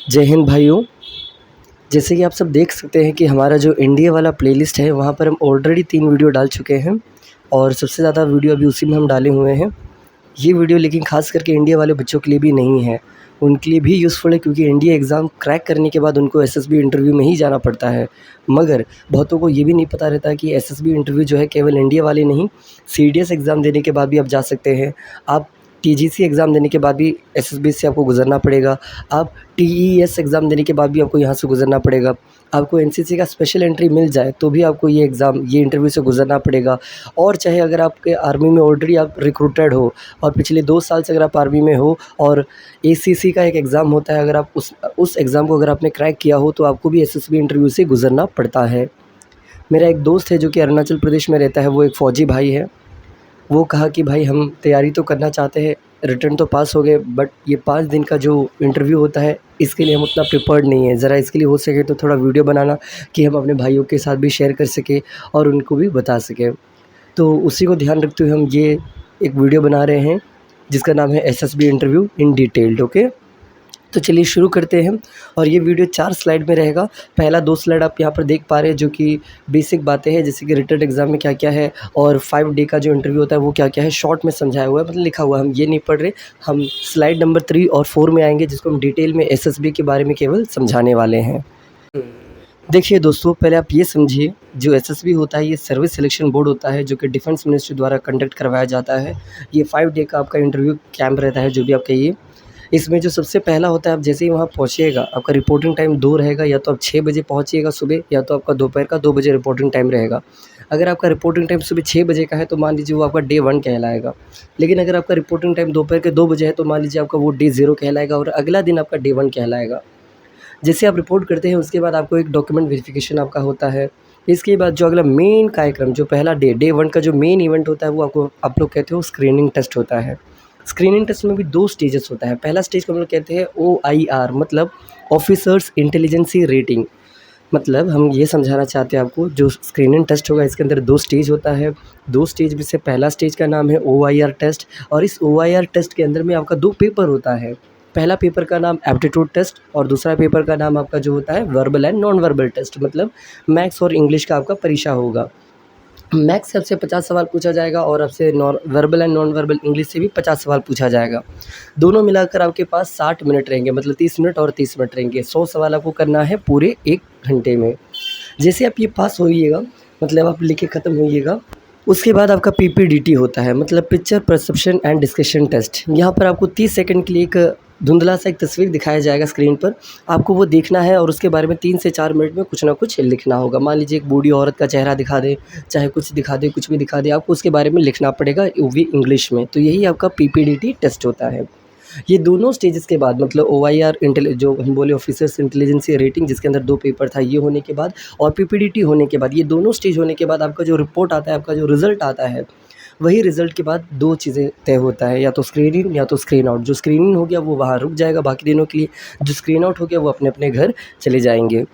जय हिंद भाइयों। जैसे कि आप सब देख सकते हैं कि हमारा जो इंडिया वाला प्लेलिस्ट है वहाँ पर हम ऑलरेडी 3 वीडियो डाल चुके हैं और सबसे ज़्यादा वीडियो अभी उसी में हम डाले हुए हैं। ये वीडियो लेकिन ख़ास करके इंडिया वाले बच्चों के लिए भी नहीं है, उनके लिए भी यूज़फुल है क्योंकि इंडिया एग्ज़ाम क्रैक करने के बाद उनको एसएसबी इंटरव्यू में ही जाना पड़ता है। मगर बहुतों को ये भी नहीं पता रहता कि एसएसबी इंटरव्यू जो है केवल इंडिया वाले नहीं, सीडीएस एग्ज़ाम देने के बाद भी आप जा सकते हैं। आप टीजीसी एग्ज़ाम देने के बाद भी एसएसबी से आपको गुज़रना पड़ेगा। आप टीईएस एग्ज़ाम देने के बाद भी आपको यहाँ से गुज़रना पड़ेगा। आपको एनसीसी का स्पेशल एंट्री मिल जाए तो भी आपको ये इंटरव्यू से गुज़रना पड़ेगा। और चाहे अगर आपके आर्मी में ऑलरेडी आप रिक्रूटेड हो और पिछले 2 साल से अगर आप आर्मी में हो और एसीसी का एक एग्ज़ाम होता है, अगर आप उस एग्ज़ाम को अगर आपने क्रैक किया हो तो आपको भी एसएसबी इंटरव्यू से गुज़रना पड़ता है। मेरा एक दोस्त है जो कि अरुणाचल प्रदेश में रहता है, वो एक फ़ौजी भाई है। वो कहा कि भाई हम तैयारी तो करना चाहते हैं, रिटन तो पास हो गए, बट ये 5 दिन का जो इंटरव्यू होता है इसके लिए हम उतना प्रिपेयर्ड नहीं है। ज़रा इसके लिए हो सके तो थोड़ा वीडियो बनाना कि हम अपने भाइयों के साथ भी शेयर कर सकें और उनको भी बता सकें। तो उसी को ध्यान रखते हुए हम ये एक वीडियो बना रहे हैं जिसका नाम है SSB interview in detailed. Okay, तो चलिए शुरू करते हैं। और ये वीडियो 4 स्लाइड में रहेगा। पहला 2 स्लाइड आप यहाँ पर देख पा रहे हैं जो कि बेसिक बातें हैं, जैसे कि रिटन एग्ज़ाम में क्या-क्या है और 5 डे का जो इंटरव्यू होता है वो क्या-क्या है, शॉर्ट में समझाया हुआ है, मतलब लिखा हुआ है। हम ये नहीं पढ़ रहे, हम स्लाइड नंबर 3 और 4 में आएँगे जिसको हम डिटेल में एसएसबी के बारे में केवल समझाने वाले हैं। देखिए दोस्तों, पहले आप ये समझिए, जो एसएसबी होता है ये सर्विस सिलेक्शन बोर्ड होता है जो कि डिफेंस मिनिस्ट्री द्वारा कंडक्ट करवाया जाता है। ये 5 डे का आपका इंटरव्यू कैंप रहता है, जो भी आप कहिए। इसमें जो सबसे पहला होता है, आप जैसे ही वहाँ पहुँचिएगा, आपका रिपोर्टिंग टाइम 2 रहेगा। या तो आप 6 बजे पहुँचिएगा सुबह, या तो आपका दोपहर का 2 बजे रिपोर्टिंग टाइम रहेगा। अगर आपका रिपोर्टिंग टाइम सुबह 6 बजे का है तो मान लीजिए वो आपका डे 1 कहलाएगा। लेकिन अगर आपका रिपोर्टिंग टाइम दोपहर के 2 बजे है तो मान लीजिए आपका वो डे 0 कहलाएगा और अगला दिन आपका डे 1 कहलाएगा। जैसे आप रिपोर्ट करते हैं उसके बाद आपको एक डॉक्यूमेंट वेरिफिकेशन आपका होता है। इसके बाद जो अगला मेन कार्यक्रम, जो पहला डे 1 का जो मेन इवेंट होता है वो आप लोग कहते हो स्क्रीनिंग टेस्ट होता है। स्क्रीनिंग टेस्ट में भी 2 स्टेजेस होता है। पहला स्टेज को हम लोग कहते हैं OIR, मतलब ऑफिसर्स इंटेलिजेंसी रेटिंग। मतलब हम ये समझाना चाहते हैं आपको, जो स्क्रीनिंग टेस्ट होगा इसके अंदर 2 स्टेज होता है। 2 स्टेज में से पहला स्टेज का नाम है OIR टेस्ट और इस OIR टेस्ट के अंदर में आपका 2 पेपर होता है। पहला पेपर का नाम एप्टीट्यूड टेस्ट और दूसरा पेपर का नाम आपका जो होता है verbal and non verbal test, मतलब मैथ्स और इंग्लिश का आपका परीक्षा होगा। मैथ्स से आपसे 50 सवाल पूछा जाएगा और आपसे verbal and non verbal English से भी 50 सवाल पूछा जाएगा। दोनों मिलाकर आपके पास 60 मिनट रहेंगे, मतलब 30 मिनट और 30 मिनट रहेंगे। 100 सवाल आपको करना है पूरे 1 घंटे में। जैसे आप ये पास होइएगा, मतलब आप लिख के ख़त्म होइएगा, उसके बाद आपका पीपीडीटी होता है, मतलब picture perception and discussion test. यहाँ पर आपको 30 सेकंड के लिए एक धुंधला सा एक तस्वीर दिखाया जाएगा स्क्रीन पर, आपको वो देखना है और उसके बारे में 3 से 4 मिनट में कुछ ना कुछ लिखना होगा। मान लीजिए एक बूढ़ी औरत का चेहरा दिखा दे, चाहे कुछ दिखा दे, कुछ भी दिखा दे, आपको उसके बारे में लिखना पड़ेगा, वो भी इंग्लिश में। तो यही आपका पीपीडीटी टेस्ट होता है। ये दोनों स्टेजेस के बाद, मतलब OIR जो हम बोले ऑफिसर्स इंटेलिजेंसी रेटिंग, जिसके अंदर 2 पेपर था, ये होने के बाद और पीपीडीटी होने के बाद, ये दोनों स्टेज होने के बाद आपका जो रिपोर्ट आता है, आपका जो रिज़ल्ट आता है, वही रिज़ल्ट के बाद 2 चीज़ें तय होता है, या तो स्क्रीन इन या तो स्क्रीन आउट। जो स्क्रीन इन हो गया वो वहाँ रुक जाएगा बाकी दिनों के लिए, जो स्क्रीन आउट हो गया वो अपने-अपने घर चले जाएँगे।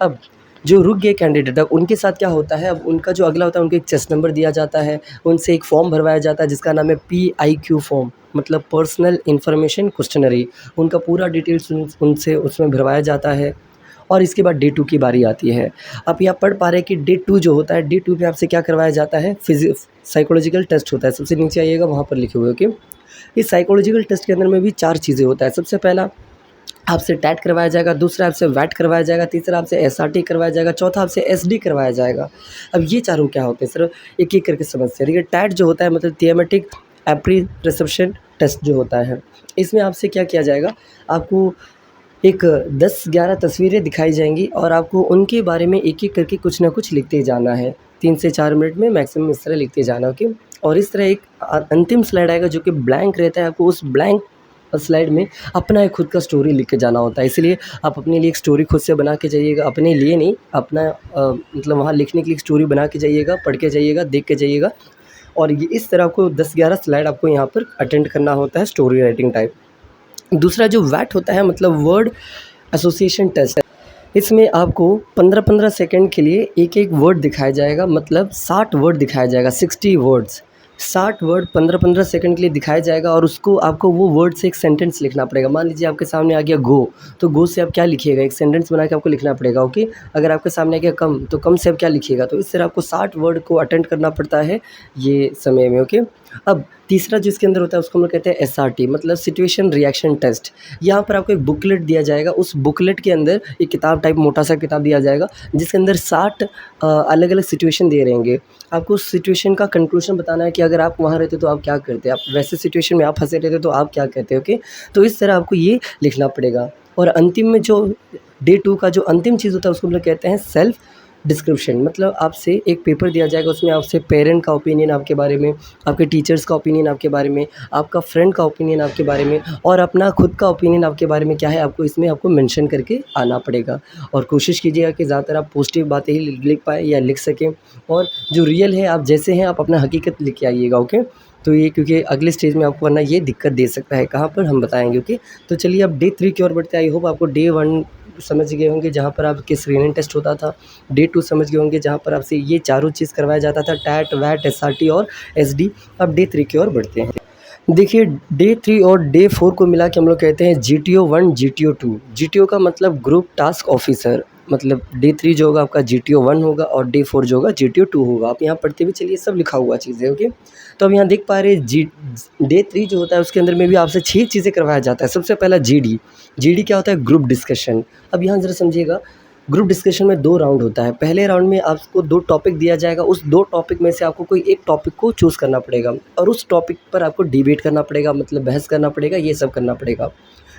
अब जो रुक गए कैंडिडेट, अब उनके साथ क्या होता है, अब उनका जो अगला होता है, उनको एक चेस्ट नंबर दिया जाता है, उनसे एक फॉर्म भरवाया जाता है जिसका नाम है PIQ फॉर्म, मतलब पर्सनल इन्फॉर्मेशन क्वेश्चनरी। उनका पूरा डिटेल्स उनसे उसमें भरवाया जाता है और इसके बाद डे 2 की बारी आती है। आप यहाँ पढ़ पा रहे हैं कि डे 2 जो होता है, डे 2 में आपसे क्या करवाया जाता है, साइकोलॉजिकल टेस्ट होता है। सबसे नीचे आइएगा, वहाँ पर लिखे हुए, ओके। इस साइकोलॉजिकल टेस्ट के अंदर में भी 4 चीज़ें होता है। सबसे पहला आपसे टैट करवाया जाएगा, दूसरा आपसे वैट करवाया जाएगा, तीसरा आपसे SRT करवाया जाएगा, चौथा आपसे SD करवाया जाएगा। अब ये चारों क्या होते हैं सर, एक-एक करके समझते हैं। देखिए, टैट जो होता है मतलब थियोमेटिक एप्री रिसेप्शन टेस्ट जो होता है, इसमें आपसे क्या किया जाएगा, आपको एक 10-11 तस्वीरें दिखाई जाएँगी और आपको उनके बारे में एक-एक करके कुछ ना कुछ लिखते जाना है। 3 से 4 मिनट में मैक्सिमम इस तरह लिखते जाना, ओके। और इस तरह एक अंतिम स्लाइड आएगा जो कि ब्लैंक रहता है। आपको उस ब्लैंक स्लाइड में अपना एक खुद का स्टोरी लिख के जाना होता है। इसलिए आप अपने लिए एक स्टोरी खुद से बना के जाइएगा, अपने लिए नहीं, अपना मतलब वहाँ लिखने के लिए एक स्टोरी बना के जाइएगा, पढ़ के जाइएगा, देख के जाइएगा। और ये इस तरह आपको 10-11 स्लाइड आपको यहाँ पर अटेंड करना होता है, स्टोरी राइटिंग टाइप। दूसरा जो वैट होता है, मतलब वर्ड एसोसिएशन टेस्ट है। इसमें आपको 15-15 सेकंड के लिए एक-एक वर्ड दिखाया जाएगा, मतलब 60 वर्ड दिखाया जाएगा, 60 वर्ड्स। 60 वर्ड 15-15 सेकंड के लिए दिखाया जाएगा और उसको आपको वो वर्ड से एक सेंटेंस लिखना पड़ेगा। मान लीजिए आपके सामने आ गया गो, तो गो से आप क्या लिखिएगा? एक सेंटेंस बना के आपको लिखना पड़ेगा, ओके। अगर आपके सामने आ गया कम, तो कम से आप क्या लिखिएगा? तो इस तरह आपको 60 वर्ड को अटेंड करना पड़ता है ये समय में, ओके। अब तीसरा जो इसके अंदर होता है उसको हम लोग कहते हैं एसआरटी, मतलब सिचुएशन रिएक्शन टेस्ट। यहाँ पर आपको एक बुकलेट दिया जाएगा, उस बुकलेट के अंदर एक किताब टाइप मोटा सा किताब दिया जाएगा जिसके अंदर 60 अलग अलग सिचुएशन दे रहेंगे। आपको उस सिचुएशन का कंक्लूजन बताना है कि अगर आप वहाँ रहते तो आप क्या करते? आप वैसे सिचुएशन में आप फँसे रहते तो आप क्या करते? ओके। तो इस तरह आपको ये लिखना पड़ेगा। और अंतिम में जो डे 2 का जो अंतिम चीज़ होता है उसको हम लोग कहते हैं सेल्फ डिस्क्रिप्शन। मतलब आपसे एक पेपर दिया जाएगा, उसमें आपसे पेरेंट का ओपिनियन आपके बारे में, आपके टीचर्स का ओपिनियन आपके बारे में, आपका फ्रेंड का ओपिनियन आपके बारे में और अपना खुद का ओपिनियन आपके बारे में क्या है, आपको इसमें आपको मेंशन करके आना पड़ेगा। और कोशिश कीजिएगा कि ज़्यादातर आप पॉजिटिव बातें ही लिख पाएँ या लिख सकें, और जो रियल है आप जैसे हैं आप अपना हकीकत लिख के आइएगा, ओके। तो ये क्योंकि अगले स्टेज में आपको वरना ये दिक्कत दे सकता है, कहाँ पर हम बताएँगे, ओके। तो चलिए अब डे 3 की ओर बढ़ते हैं। आई होप आपको डे 1 समझ गए होंगे जहाँ पर आपके स्क्रीनिंग टेस्ट होता था। डे 2 समझ गए होंगे जहाँ पर आपसे ये चारों चीज़ करवाया जाता था, टैट, वैट, एसआरटी और एसडी। अब डे 3 की ओर बढ़ते हैं। देखिए, डे 3 और डे 4 को मिला के हम लोग कहते हैं जीटीओ 1, जीटीओ 2। जीटीओ का मतलब ग्रुप टास्क ऑफिसर, मतलब डे 3 जो होगा आपका जीटीओ 1 होगा और डे 4 जो होगा जीटीओ 2 होगा। आप यहाँ पढ़ते हुए चलिए, सब लिखा हुआ चीज़ें, ओके। तो अब यहाँ देख पा रहे हैं डे 3 जो होता है उसके अंदर में भी आपसे 6 चीज़ें करवाया जाता है। सबसे पहला जीडी। जीडी क्या होता है? Group discussion. अब यहाँ ज़रा समझिएगा, ग्रुप डिस्कशन में 2 राउंड होता है। पहले राउंड में आपको 2 टॉपिक दिया जाएगा, उस 2 टॉपिक में से आपको कोई एक टॉपिक को चूज़ करना पड़ेगा और उस टॉपिक पर आपको डिबेट करना पड़ेगा, मतलब बहस करना पड़ेगा, ये सब करना पड़ेगा।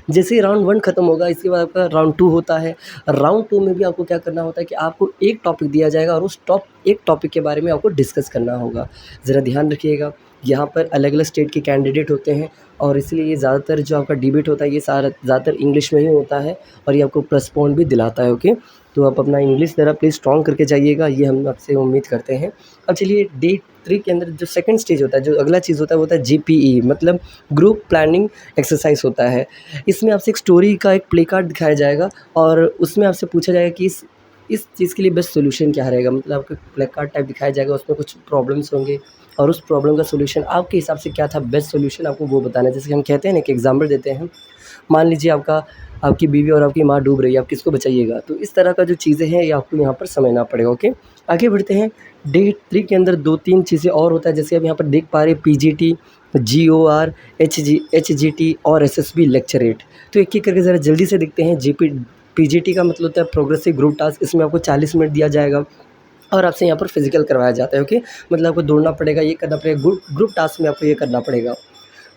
जैसे ही राउंड 1 खत्म होगा इसके बाद आपका राउंड 2 होता है। राउंड 2 में भी आपको क्या करना होता है कि आपको एक टॉपिक दिया जाएगा और उस एक टॉपिक के बारे में आपको डिस्कस करना होगा। ज़रा ध्यान रखिएगा, यहाँ पर अलग-अलग स्टेट के कैंडिडेट होते हैं और इसलिए ये ज़्यादातर जो आपका डिबेट होता है ये सारा ज़्यादातर इंग्लिश में ही होता है और ये आपको प्लस पॉइंट भी दिलाता है, ओके। तो आप अपना इंग्लिश ज़रा प्लीज़ स्ट्रॉन्ग करके जाइएगा, ये हम आपसे उम्मीद करते हैं। अब चलिए डे 3 के अंदर जो सेकंड स्टेज होता है, जो अगला चीज़ होता है वो होता है जीपीई, मतलब ग्रुप प्लानिंग एक्सरसाइज होता है। इसमें आपसे एक स्टोरी का एक प्ले कार्ड दिखाया जाएगा और उसमें आपसे पूछा जाएगा कि इस चीज़ के लिए बेस्ट सॉल्यूशन क्या रहेगा। मतलब आपको प्ले कार्ड टाइप दिखाया जाएगा, उसमें कुछ प्रॉब्लम्स होंगे और उस प्रॉब्लम का सॉल्यूशन आपके हिसाब से क्या था बेस्ट सॉल्यूशन, आपको वो बताना है। जैसे कि हम कहते हैं ना, एक एग्जांपल देते हैं, मान लीजिए आपकी बीवी और आपकी माँ डूब रही है, आप किसको बचाइएगा? तो इस तरह का जो चीज़ें हैं ये आपको यहाँ पर समझना पड़ेगा, ओके। आगे बढ़ते हैं। डे 3 के अंदर 2-3 चीज़ें और होता है, जैसे आप यहाँ पर देख पा रहे हैं पीजीटी, जीओआर, एचजीटी और एसएसबी लेक्चर रेट। तो एक-एक करके ज़रा जल्दी से देखते हैं। पीजीटी का मतलब होता है प्रोग्रेसिव ग्रुप टास्क, इसमें आपको 40 मिनट दिया जाएगा और आपसे यहाँ पर फिजिकल करवाया जाता है, ओके। मतलब आपको दौड़ना पड़ेगा, ये करना पड़ेगा, ग्रुप टास्क में आपको ये करना पड़ेगा।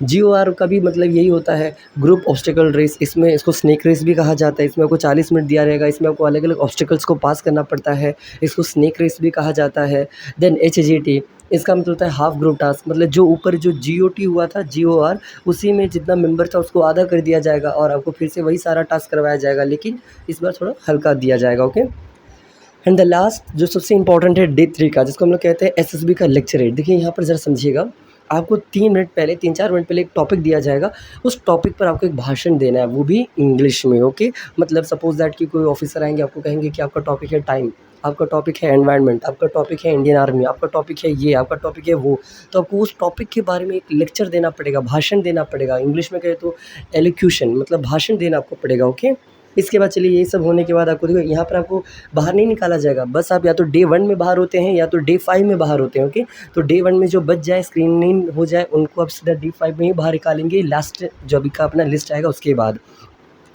जीओआर का भी मतलब यही होता है, ग्रुप ऑब्स्टिकल रेस, इसमें इसको स्नेक रेस भी कहा जाता है। इसमें आपको 40 मिनट दिया रहेगा, इसमें आपको अलग अलग ऑब्स्टिकल्स को पास करना पड़ता है, इसको स्नेक रेस भी कहा जाता है। देन एचजीटी, इसका मतलब होता है हाफ ग्रुप टास्क, मतलब जो ऊपर जो जीओटी हुआ था जीओआर, उसी में जितना मेंबर था उसको आधा कर दिया जाएगा और आपको फिर से वही सारा टास्क करवाया जाएगा, लेकिन इस बार थोड़ा हल्का दिया जाएगा, ओके। एंड द लास्ट जो सबसे इंपॉर्टेंट है डे 3 का, जिसको हम लोग कहते हैं एसएसबी का लेक्चर रेट। देखिए यहाँ पर ज़रा समझिएगा, आपको 3-4 मिनट पहले एक टॉपिक दिया जाएगा, उस टॉपिक पर आपको एक भाषण देना है, वो भी इंग्लिश में, ओके। मतलब सपोज दैट कि कोई ऑफिसर आएंगे, आपको कहेंगे कि आपका टॉपिक है टाइम, आपका टॉपिक है एनवायरनमेंट, आपका टॉपिक है इंडियन आर्मी, आपका टॉपिक है ये, आपका टॉपिक है वो। तो आपको उस टॉपिक के बारे में एक लेक्चर देना पड़ेगा, भाषण देना पड़ेगा। इंग्लिश में कहे तो एलोक्यूशन, मतलब भाषण देना आपको पड़ेगा, ओके। इसके बाद चलिए ये सब होने के बाद आपको देखो यहाँ पर आपको बाहर नहीं निकाला जाएगा, बस आप या तो डे 1 में बाहर होते हैं या तो डे 5 में बाहर होते हैं, ओके। तो डे 1 में जो बच जाए, स्क्रीनिंग हो जाए, उनको आप सीधा डे 5 में ही बाहर निकालेंगे, लास्ट जो अभी का अपना लिस्ट आएगा उसके बाद।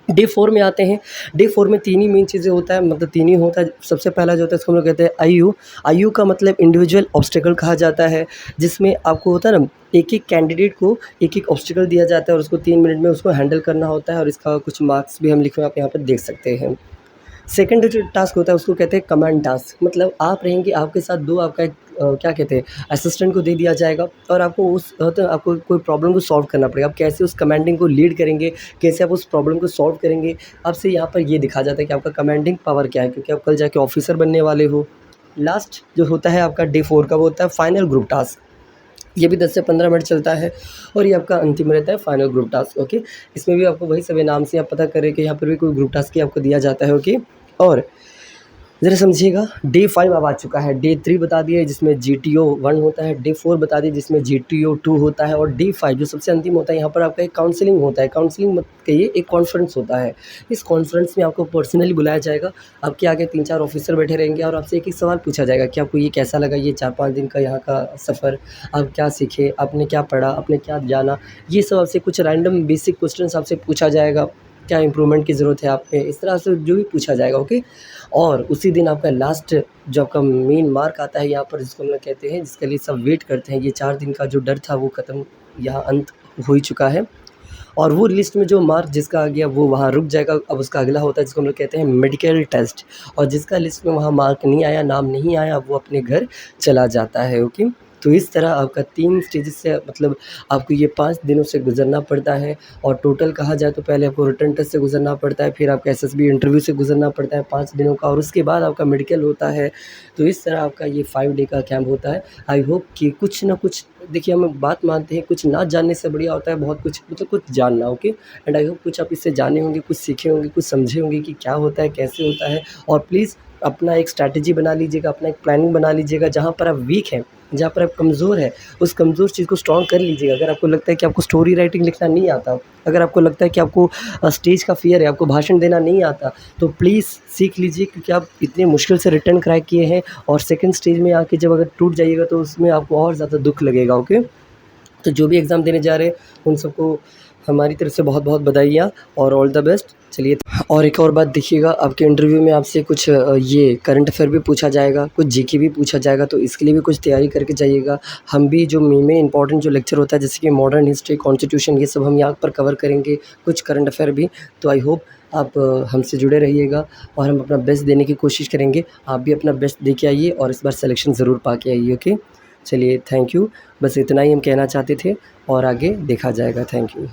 डे 4 में आते हैं। डे 4 में 3 ही मेन चीज़ें होता है, मतलब 3 ही होता है। सबसे पहला जो होता है उसको हम लोग कहते हैं आईयू। आईयू का मतलब इंडिविजुअल ऑब्स्टिकल कहा जाता है, जिसमें आपको होता है ना, एक-एक कैंडिडेट को एक-एक ऑब्स्टिकल दिया जाता है और उसको 3 मिनट में उसको हैंडल करना होता है और इसका कुछ मार्क्स भी हम लिखे हुए आप यहाँ पर देख सकते हैं। सेकंड जो टास्क होता है उसको कहते हैं कमांड टास्क, मतलब आप रहेंगे, आपके साथ 2 आपका एक क्या कहते हैं असिस्टेंट को दे दिया जाएगा और आपको आपको कोई प्रॉब्लम को सॉल्व करना पड़ेगा। आप कैसे उस कमांडिंग को लीड करेंगे, कैसे आप उस प्रॉब्लम को सॉल्व करेंगे, आपसे यहाँ पर ये दिखा जाता है कि आपका कमांडिंग पावर क्या है, क्योंकि आप कल जाके ऑफिसर बनने वाले हो। लास्ट जो होता है आपका डे 4 का, वो होता है फाइनल ग्रुप टास्क। ये भी 10 से 15 मिनट चलता है और ये आपका अंतिम रहता है फाइनल ग्रुप टास्क, ओके। इसमें भी आपको वही सभी नाम से आप पता करें कि यहाँ पर भी कोई ग्रुप टास्क ही आपको दिया जाता है, ओके। और ज़रा समझिएगा, डे 5 अब आ चुका है, डे 3 बता दिया है जिसमें GTO 1 होता है, डे 4 बता दिया जिसमें GTO 2 होता है, और डे 5 जो सबसे अंतिम होता है, यहाँ पर आपका एक काउंसलिंग होता है। काउंसलिंग मत कहिए, एक कॉन्फ्रेंस होता है। इस कॉन्फ्रेंस में आपको पर्सनली बुलाया जाएगा, आपके आगे 3-4 ऑफिसर बैठे रहेंगे और आपसे एक-एक सवाल पूछा जाएगा कि आपको ये कैसा लगा, ये 4-5 दिन का यहाँ का सफ़र, आप क्या सीखे, आपने क्या पढ़ा, आपने क्या जाना? ये सब आपसे कुछ रैंडम बेसिक क्वेश्चन्स आपसे पूछा जाएगा, क्या इम्प्रूवमेंट की ज़रूरत है आप में, इस तरह से जो भी पूछा जाएगा, ओके। और उसी दिन आपका लास्ट जो आपका मेन मार्क आता है यहाँ पर, जिसको हम लोग कहते हैं, जिसके लिए सब वेट करते हैं, ये 4 दिन का जो डर था वो ख़त्म, यहाँ अंत हो ही चुका है। और वो लिस्ट में जो मार्क जिसका आ गया वो वहाँ रुक जाएगा। अब उसका अगला होता है जिसको हम लोग कहते हैं मेडिकल टेस्ट, और जिसका लिस्ट में वहाँ मार्क नहीं आया, नाम नहीं आया, वो अपने घर चला जाता है, ओके। तो इस तरह आपका 3 स्टेजेस से मतलब आपको ये 5 दिनों से गुज़रना पड़ता है। और टोटल कहा जाए तो पहले आपको रिटन टेस्ट से गुज़रना पड़ता है, फिर आपका SSB इंटरव्यू से गुज़रना पड़ता है 5 दिनों का, और उसके बाद आपका मेडिकल होता है। तो इस तरह आपका ये 5 डे का कैंप होता है। आई होप कि कुछ ना कुछ, देखिए हम बात मानते हैं कुछ ना जानने से बढ़िया होता है बहुत कुछ, मतलब कुछ जानना, ओके। एंड आई होप कुछ आप इससे जाने होंगे, कुछ सीखे होंगे, कुछ समझे होंगे कि क्या होता है, कैसे होता है। और प्लीज़ अपना एक स्ट्रैटेजी बना लीजिएगा, अपना एक प्लानिंग बना लीजिएगा। जहाँ पर आप वीक हैं, जहाँ पर आप कमज़ोर हैं, उस कमज़ोर चीज़ को स्ट्रॉन्ग कर लीजिएगा। अगर आपको लगता है कि आपको स्टोरी राइटिंग लिखना नहीं आता, अगर आपको लगता है कि आपको स्टेज का फ़ियर है, आपको भाषण देना नहीं आता, तो प्लीज़ सीख लीजिए, क्योंकि आप इतने मुश्किल से रिटन क्रैक किए हैं। और सेकंड स्टेज में आके जब अगर टूट जाइएगा तो उसमें आपको और ज़्यादा दुःख लगेगा, ओके। तो जो भी एग्ज़ाम देने जा रहे हैं उन सबको हमारी तरफ से बहुत-बहुत बधाइयाँ और ऑल द बेस्ट। चलिए, और एक और बात देखिएगा, आपके इंटरव्यू में आपसे कुछ ये करंट अफ़ेयर भी पूछा जाएगा, कुछ जीके भी पूछा जाएगा, तो इसके लिए भी कुछ तैयारी करके जाइएगा। हम भी जो मेन इम्पोर्टेंट जो लेक्चर होता है जैसे कि मॉडर्न हिस्ट्री, कॉन्स्टिट्यूशन, ये सब हम यहाँ पर कवर करेंगे, कुछ करंट अफ़ेयर भी। तो आई होप आप हमसे जुड़े रहिएगा और हम अपना बेस्ट देने की कोशिश करेंगे। आप भी अपना बेस्ट दे के आइए और इस बार सिलेक्शन ज़रूर पा के आइए, ओके। चलिए, थैंक यू। बस इतना ही हम कहना चाहते थे और आगे देखा जाएगा। Thank you.